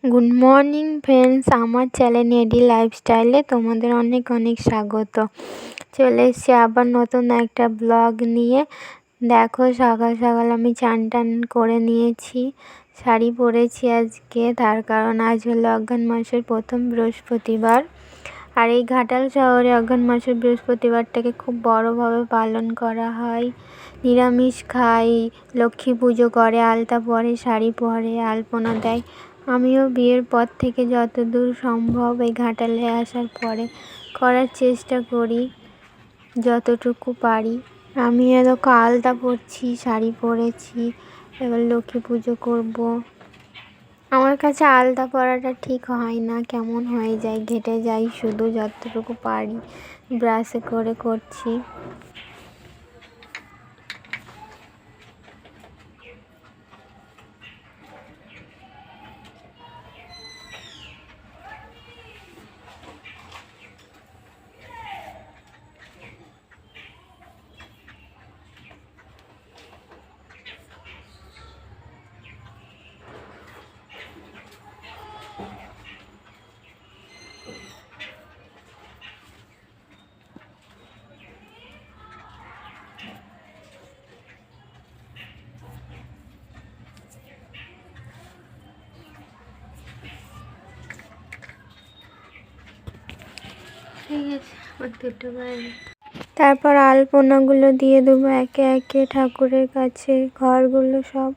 Good morning friends, আমার channel এডি লাইফস্টাইলে তোমাদের অনেক অনেক স্বাগত। চলে এসেছি আবার নতুন একটা ব্লগ নিয়ে। দেখো, সকাল সকাল আমি চান টান করে নিয়েছি, শাড়ি পরেছি আজকে, তার কারণ আজ হলো অঘ্রাণ মাসের প্রথম বৃহস্পতিবার। আর এই ঘাটাল শহরে অঘ্রাণ মাসের বৃহস্পতিবারটাকে খুব বড়োভাবে পালন করা হয়। নিরামিষ খাই, লক্ষ্মী পুজো করে, আলতা পরে, শাড়ি পরে, আলপনা দেয়। আমিও বিয়ের পর থেকে যতদূর সম্ভব এই ঘাটালে আসার পরে করার চেষ্টা করি, যতটুকু পারি। আমি এরকম আলতা পরছি, শাড়ি পরেছি, এবার লক্ষ্মী পুজো করব। আমার কাছে আলতা পরাটা ঠিক হয় না, কেমন হয়ে যায়, ঘেটে যাই শুধু, যতটুকু পারি ব্রাশে করে করছি। তারপর আলপনাগুলো দিয়ে দেবো একে একে ঠাকুরের কাছে, ঘরগুলো সব।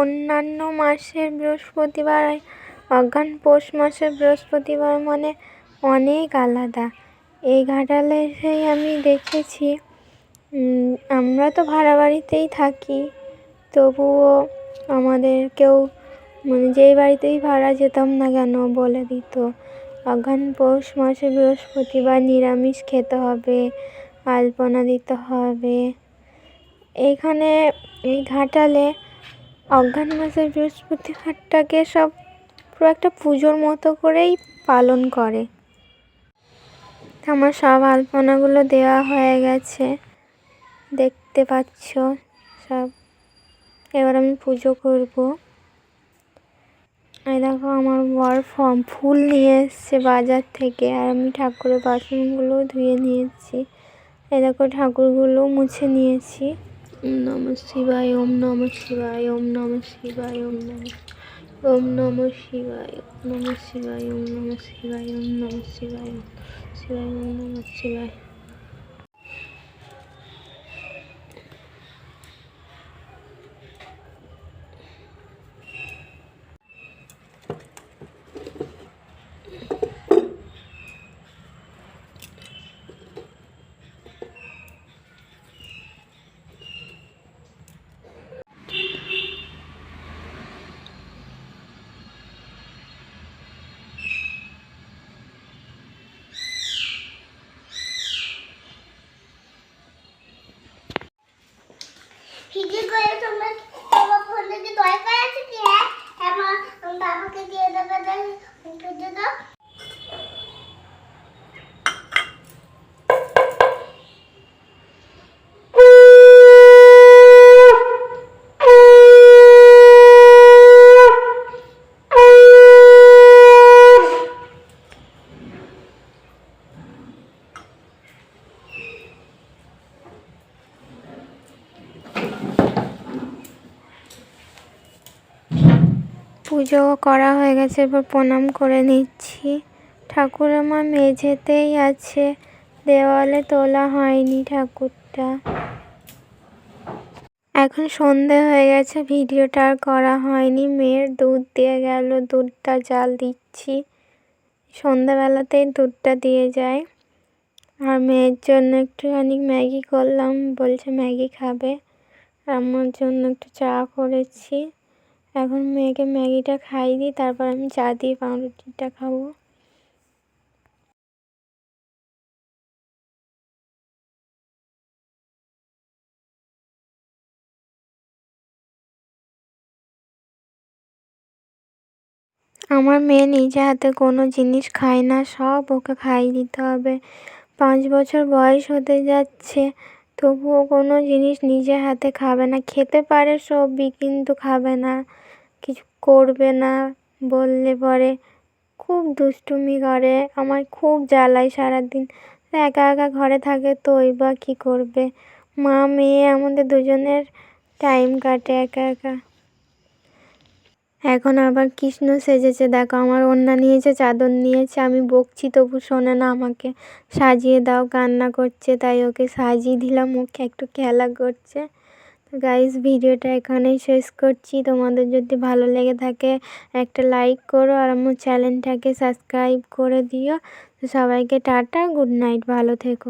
অন্যান্য মাসের বৃহস্পতিবার, অঘ্রাণ পৌষ মাসের বৃহস্পতিবার মানে অনেক আলাদা। এই ঘাটালে এসেই আমি দেখেছি, আমরা তো ভাড়া বাড়িতেই থাকি, তবুও আমাদের কেউ যেই বাড়িতেই ভাড়া যেতাম না কেন বলে দিত অঘ্রাণ পৌষ মাসে বৃহস্পতিবার নিরামিষ খেতে হবে, আলপনা দিতে হবে। এইখানে এই ঘাটালে অঘ্রাণ মাসের বৃহস্পতিবারটাকে সব পুরো একটা পুজোর মতো করেই পালন করে। আমার সব আলপনাগুলো দেওয়া হয়ে গেছে, দেখতে পাচ্ছ সব। এবার আমি পুজো করব। এই দেখো, আমার বর ফুল নিয়ে এসছে বাজার থেকে, আর আমি ঠাকুরের বাসনগুলো ধুয়ে নিয়েছি। এই দেখো, ঠাকুরগুলো মুছে নিয়েছি। ওম নমঃ শিবায়, ওম নমঃ শিবায়, ওম নমঃ শিবায়, ওম নমঃ, ওম নমঃ শিবায়, ওম নমঃ শিবায়, ওম নমঃ শিবায়, ওম নমঃ শিবায়, শিবায়, ওম নমঃ শিবায়। ভিডিও করে তোমরা তোমার ফোনে কি দরকার আছে কি? হ্যাঁ, আমার বাবাকে দিয়ে দেবে, দিয়ে দাও। পুজো করা হয়ে গেছে, এবার প্রণাম করে নিচ্ছি। ঠাকুর আমার মেঝেতেই আছে, দেওয়ালে তোলা হয়নি ঠাকুরটা। এখন সন্ধে হয়ে গেছে, ভিডিওটা আর করা হয়নি। মেয়ের দুধ দিয়ে গেল, দুধটা জাল দিচ্ছি। সন্ধ্যাবেলাতেই দুধটা দিয়ে যায়। আর মেয়ের জন্য একটুখানি ম্যাগি করলাম, বলছে ম্যাগি খাবে। আর আমার জন্য একটু চা করেছি। এখন মেয়েকে ম্যাগিটা খাইয়ে দিই, তারপর আমি চা দিয়ে পাউরুটিটা খাবো। আমার মেয়ে নিজে হাতে কোনো জিনিস খায় না, সব ওকে খাইয়ে দিতে হবে। 5 বছর বয়স হতে যাচ্ছে, তবুও কোনো জিনিস নিজে হাতে খাবে না। খেতে পারে সবই, কিন্তু খাবে না, কিছু করবে না বললে পরে। খুব দুষ্টুমি করে, আমায় খুব জ্বালায় সারাদিন। একা একা ঘরে থাকে তো ওই বা কী করবে। মা মেয়ে আমাদের দুজনের টাইম কাটে একা একা। এখন আবার কৃষ্ণ সেজেছে, দেখো আমার ওড়না নিয়েছে, চাদর নিয়েছে। আমি বকছি তবু শোনে না আমাকে। সাজিয়ে দাও, কান্না করছে, তাই ওকে সাজিয়ে দিলাম, ওকে একটু খেলা করছে। তো গাইস, ভিডিওটা এখানেই শেষ করছি। তোমাদের যদি ভালো লেগে থাকে একটা লাইক করো আর আমার চ্যানেলটাকে সাবস্ক্রাইব করে দিও। তো সবাইকে টাটা, গুড নাইট, ভালো থেকো।